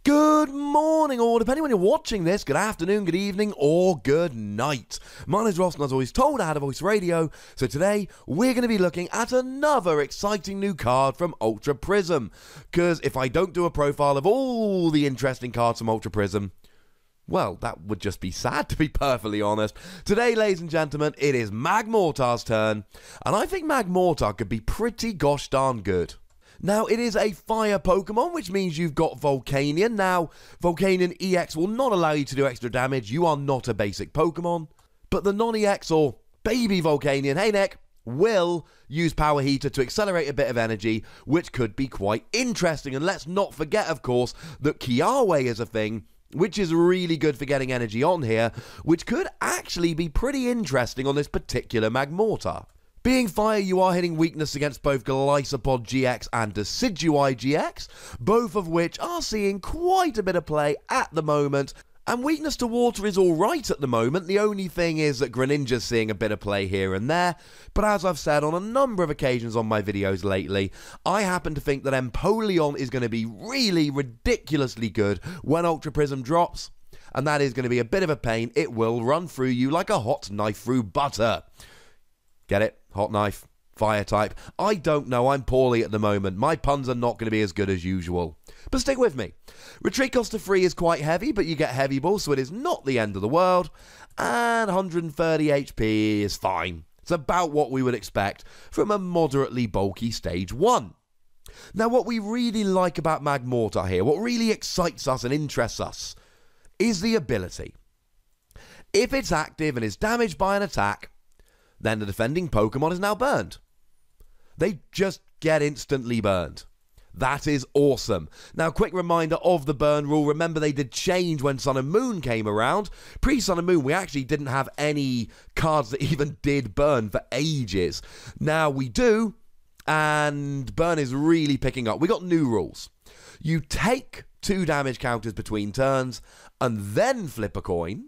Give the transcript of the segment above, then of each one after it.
Good morning, or depending when you're watching this, good afternoon, good evening, or good night. My name is Ross, and as always told, I had a voice radio. So today, we're going to be looking at another exciting new card from Ultra Prism. Because if I don't do a profile of all the interesting cards from Ultra Prism, well, that would just be sad, to be perfectly honest. Today, ladies and gentlemen, it is Magmortar's turn, and I think Magmortar could be pretty gosh darn good. Now, it is a fire Pokemon, which means you've got Volcanion. Now, Volcanion EX will not allow you to do extra damage. You are not a basic Pokemon. But the non-EX or baby Volcanion, hey Nick, will use Power Heater to accelerate a bit of energy, which could be quite interesting. And let's not forget, of course, that Kiawe is a thing, which is really good for getting energy on here, which could actually be pretty interesting on this particular Magmortar. Being fire, you are hitting weakness against both Golisopod GX and Decidueye GX, both of which are seeing quite a bit of play at the moment. And weakness to water is alright at the moment. The only thing is that Greninja's seeing a bit of play here and there. But as I've said on a number of occasions on my videos lately, I happen to think that Empoleon is going to be really ridiculously good when Ultra Prism drops. And that is going to be a bit of a pain. It will run through you like a hot knife through butter. Get it? Hot knife, fire type. I don't know, I'm poorly at the moment. My puns are not going to be as good as usual. But stick with me. Retreat cost of 3 is quite heavy, but you get Heavy Ball, so it is not the end of the world. And 130 HP is fine. It's about what we would expect from a moderately bulky Stage 1. Now, what we really like about Magmortar here, what really excites us and interests us, is the ability. If it's active and is damaged by an attack, then the defending Pokemon is now burned. They just get instantly burned. That is awesome. Now, quick reminder of the burn rule. Remember, they did change when Sun and Moon came around. Pre-Sun and Moon, we actually didn't have any cards that even did burn for ages. Now we do, and burn is really picking up. We got new rules. You take 2 damage counters between turns, and then flip a coin.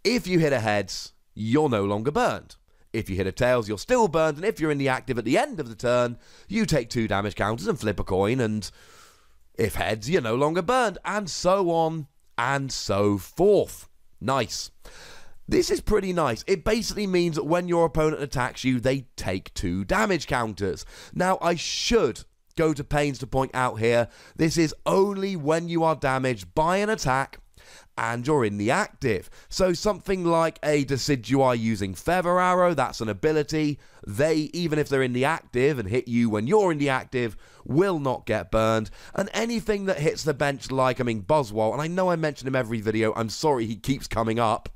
If you hit a heads, you're no longer burned. If you hit a tails, you're still burned, and if you're in the active at the end of the turn, you take 2 damage counters and flip a coin, and if heads, you're no longer burned, and so on and so forth. Nice. This is pretty nice. It basically means that when your opponent attacks you, they take 2 damage counters. Now, I should go to pains to point out here, this is only when you are damaged by an attack and you're in the active. So something like a Decidueye using Feather Arrow, that's an ability. They, even if they're in the active and hit you when you're in the active, will not get burned. And anything that hits the bench like, Buzzwole, and I know I mention him every video, I'm sorry he keeps coming up.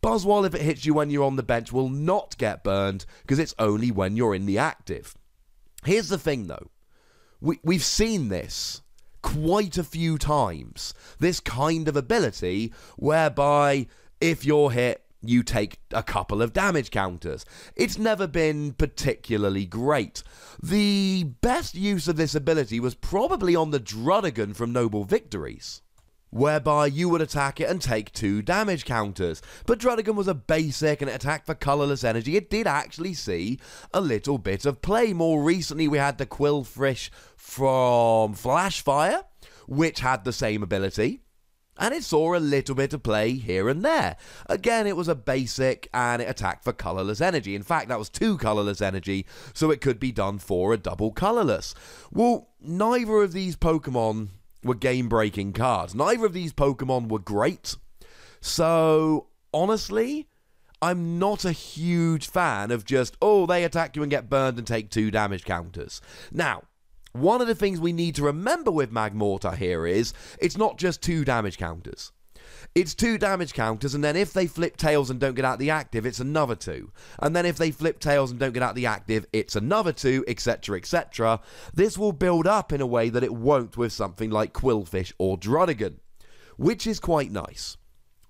Buzzwole, if it hits you when you're on the bench, will not get burned because it's only when you're in the active. Here's the thing though, we've seen this quite a few times, this kind of ability whereby if you're hit, you take a couple of damage counters. It's never been particularly great. The best use of this ability was probably on the Druddigon from Noble Victories, whereby you would attack it and take 2 damage counters. But Druddigon was a basic and it attacked for colourless energy. It did actually see a little bit of play. More recently, we had the Quillfish from Flashfire, which had the same ability, and it saw a little bit of play here and there. Again, it was a basic, and it attacked for colourless energy. In fact, that was 2 colourless energy, so it could be done for a double colourless. Well, neither of these Pokemon were game-breaking cards. Neither of these Pokemon were great. So, honestly, I'm not a huge fan of just, oh, they attack you and get burned and take 2 damage counters. Now, one of the things we need to remember with Magmortar here is, it's not just 2 damage counters. It's 2 damage counters, and then if they flip tails and don't get out the active, it's another 2. And then if they flip tails and don't get out the active, it's another 2, etc, etc. This will build up in a way that it won't with something like Quillfish or Druddigon, which is quite nice.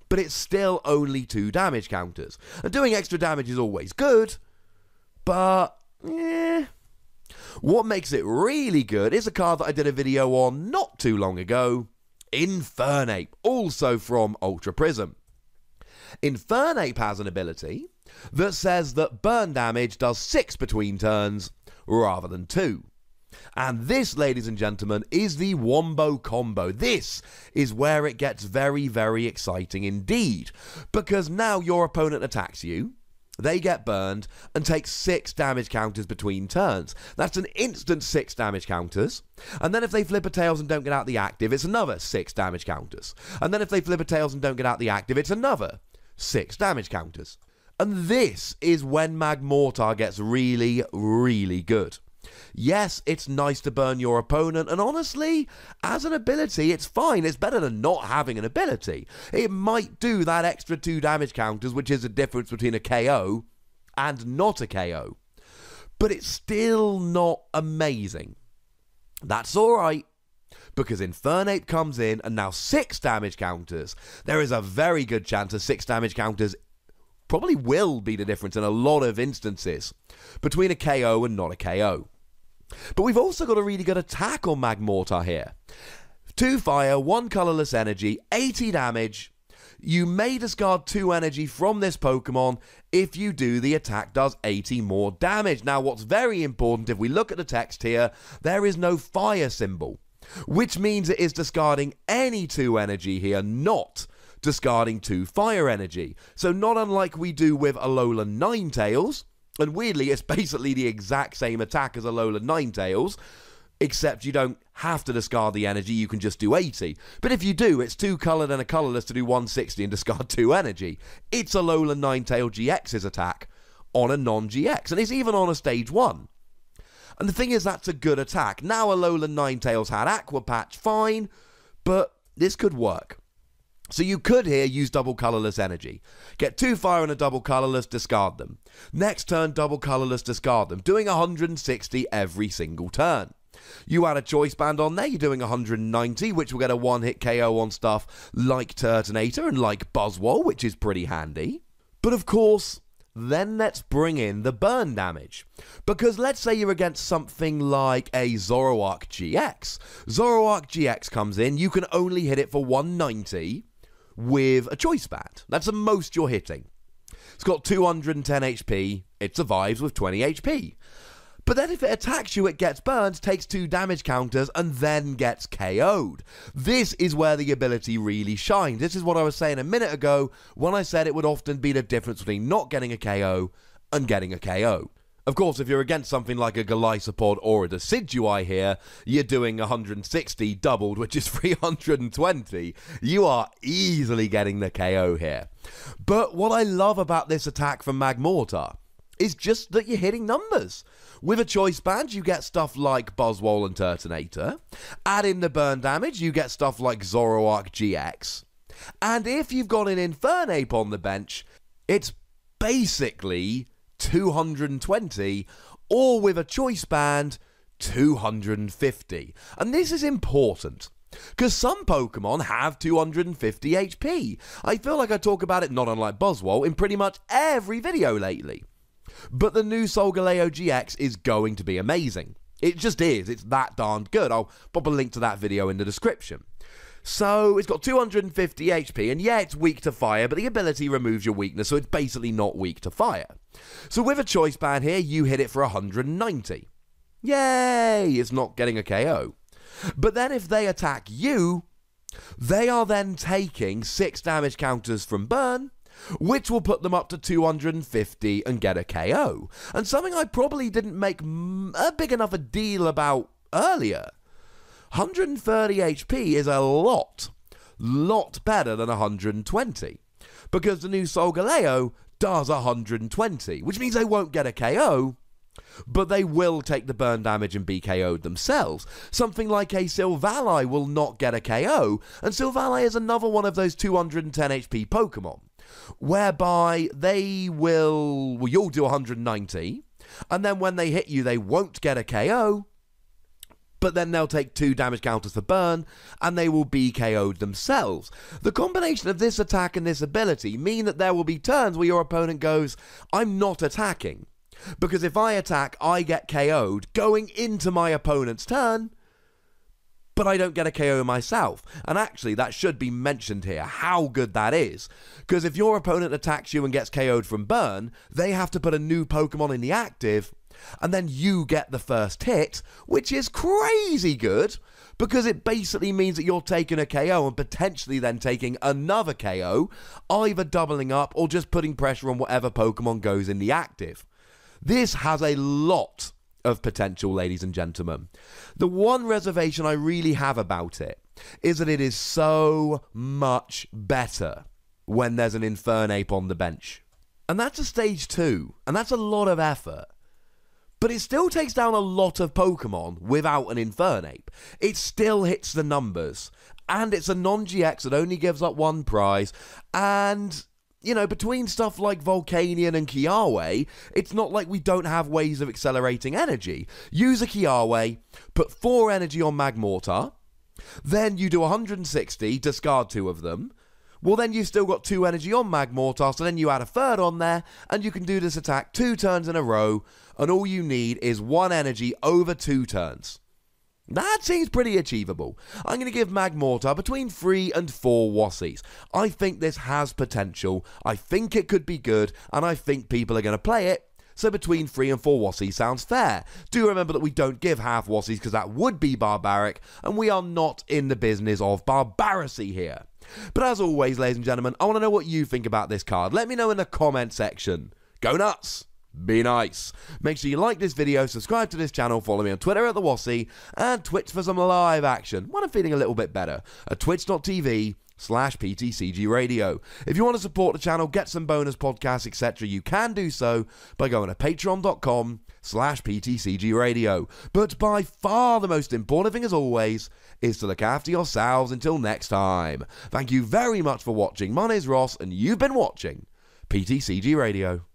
But it's still only 2 damage counters. And doing extra damage is always good, but what makes it really good is a card that I did a video on not too long ago, Infernape, also from Ultra Prism. Infernape has an ability that says that burn damage does 6 between turns rather than 2. And this, ladies and gentlemen, is the Wombo Combo. This is where it gets very, very exciting indeed. Because now your opponent attacks you, they get burned, and take 6 damage counters between turns. That's an instant 6 damage counters. And then if they flip a tails and don't get out the active, it's another 6 damage counters. And then if they flip a tails and don't get out the active, it's another 6 damage counters. And this is when Magmortar gets really, really good. Yes, it's nice to burn your opponent, and honestly, as an ability, it's fine. It's better than not having an ability. It might do that extra 2 damage counters, which is the difference between a KO and not a KO. But it's still not amazing. That's alright, because Infernape comes in, and now 6 damage counters. There is a very good chance of 6 damage counters probably will be the difference in a lot of instances between a KO and not a KO. But we've also got a really good attack on Magmortar here. 2 fire, 1 colourless energy, 80 damage. You may discard 2 energy from this Pokemon. If you do, the attack does 80 more damage. Now, what's very important, if we look at the text here, there is no fire symbol, which means it is discarding any 2 energy here, not discarding 2 fire energy. So not unlike we do with Alolan Ninetales, and weirdly, it's basically the exact same attack as Alolan Ninetales, except you don't have to discard the energy, you can just do 80. But if you do, it's 2 coloured and a colourless to do 160 and discard 2 energy. It's Alolan Ninetale GX's attack on a non-GX, and it's even on a stage 1. And the thing is, that's a good attack. Now Alolan Ninetales had Aqua Patch, fine, but this could work. So you could here use double colourless energy. Get 2 fire and a double colourless, discard them. Next turn, double colourless, discard them. Doing 160 every single turn. You add a choice band on there, you're doing 190, which will get a 1-hit KO on stuff like Turtonator and like Buzzwole, which is pretty handy. But of course, then let's bring in the burn damage. Because let's say you're against something like a Zoroark GX. Zoroark GX comes in, you can only hit it for 190 with a choice band. That's the most you're hitting. It's got 210 HP, it survives with 20 HP. But then if it attacks you, it gets burned, takes 2 damage counters, and then gets KO'd. This is where the ability really shines. This is what I was saying a minute ago when I said it would often be the difference between not getting a KO and getting a KO. Of course, if you're against something like a Golisopod or a Decidueye here, you're doing 160 doubled, which is 320. You are easily getting the KO here. But what I love about this attack from Magmortar is just that you're hitting numbers. With a choice band, you get stuff like Buzzwole and Turtonator. Add in the burn damage, you get stuff like Zoroark GX. And if you've got an Infernape on the bench, it's basically 220, or with a choice band, 250. And this is important, because some Pokemon have 250 HP. I feel like I talk about it, not unlike Buzzwole, in pretty much every video lately. But the new Solgaleo GX is going to be amazing. It just is. It's that darn good. I'll pop a link to that video in the description. So, it's got 250 HP, and yeah, it's weak to fire, but the ability removes your weakness, so it's basically not weak to fire. So with a choice band here, you hit it for 190. Yay! It's not getting a KO. But then if they attack you, they are then taking 6 damage counters from burn, which will put them up to 250 and get a KO. And something I probably didn't make a big enough a deal about earlier. 130 HP is a lot better than 120. Because the new Solgaleo does 120, which means they won't get a KO, but they will take the burn damage and be KO'd themselves. Something like a Silvally will not get a KO, and Silvally is another one of those 210 HP Pokemon, whereby they will, well, you'll do 190, and then when they hit you, they won't get a KO, but then they'll take 2 damage counters for burn, and they will be KO'd themselves. The combination of this attack and this ability mean that there will be turns where your opponent goes, I'm not attacking, because if I attack, I get KO'd going into my opponent's turn, but I don't get a KO myself. And actually, that should be mentioned here, how good that is. Because if your opponent attacks you and gets KO'd from burn, they have to put a new Pokemon in the active, and then you get the first hit, which is crazy good, because it basically means that you're taking a KO and potentially then taking another KO, either doubling up or just putting pressure on whatever Pokemon goes in the active. This has a lot of potential, ladies and gentlemen. The one reservation I really have about it is that it is so much better when there's an Infernape on the bench. And that's a stage 2, and that's a lot of effort. But it still takes down a lot of Pokemon without an Infernape. It still hits the numbers. And it's a non-GX that only gives up one prize. And, you know, between stuff like Volcanion and Kiawe, it's not like we don't have ways of accelerating energy. Use a Kiawe, put 4 energy on Magmortar, then you do 160, discard 2 of them. Well, then you've still got 2 energy on Magmortar, so then you add a third on there, and you can do this attack 2 turns in a row, and all you need is 1 energy over 2 turns. That seems pretty achievable. I'm going to give Magmortar between 3 and 4 Wassies. I think this has potential, I think it could be good, and I think people are going to play it. So between 3 and 4 Wassies sounds fair. Do remember that we don't give half Wassies because that would be barbaric, and we are not in the business of barbarity here. But as always, ladies and gentlemen, I want to know what you think about this card. Let me know in the comment section. Go nuts! Be nice. Make sure you like this video, subscribe to this channel, follow me on Twitter at the Wassie, and Twitch for some live action when I'm feeling a little bit better at twitch.tv/PTCGRadio. If you want to support the channel, get some bonus podcasts, etc., you can do so by going to patreon.com/PTCGRadio. But by far the most important thing, as always, is to look after yourselves until next time. Thank you very much for watching. My name is Ross, and you've been watching PTCG Radio.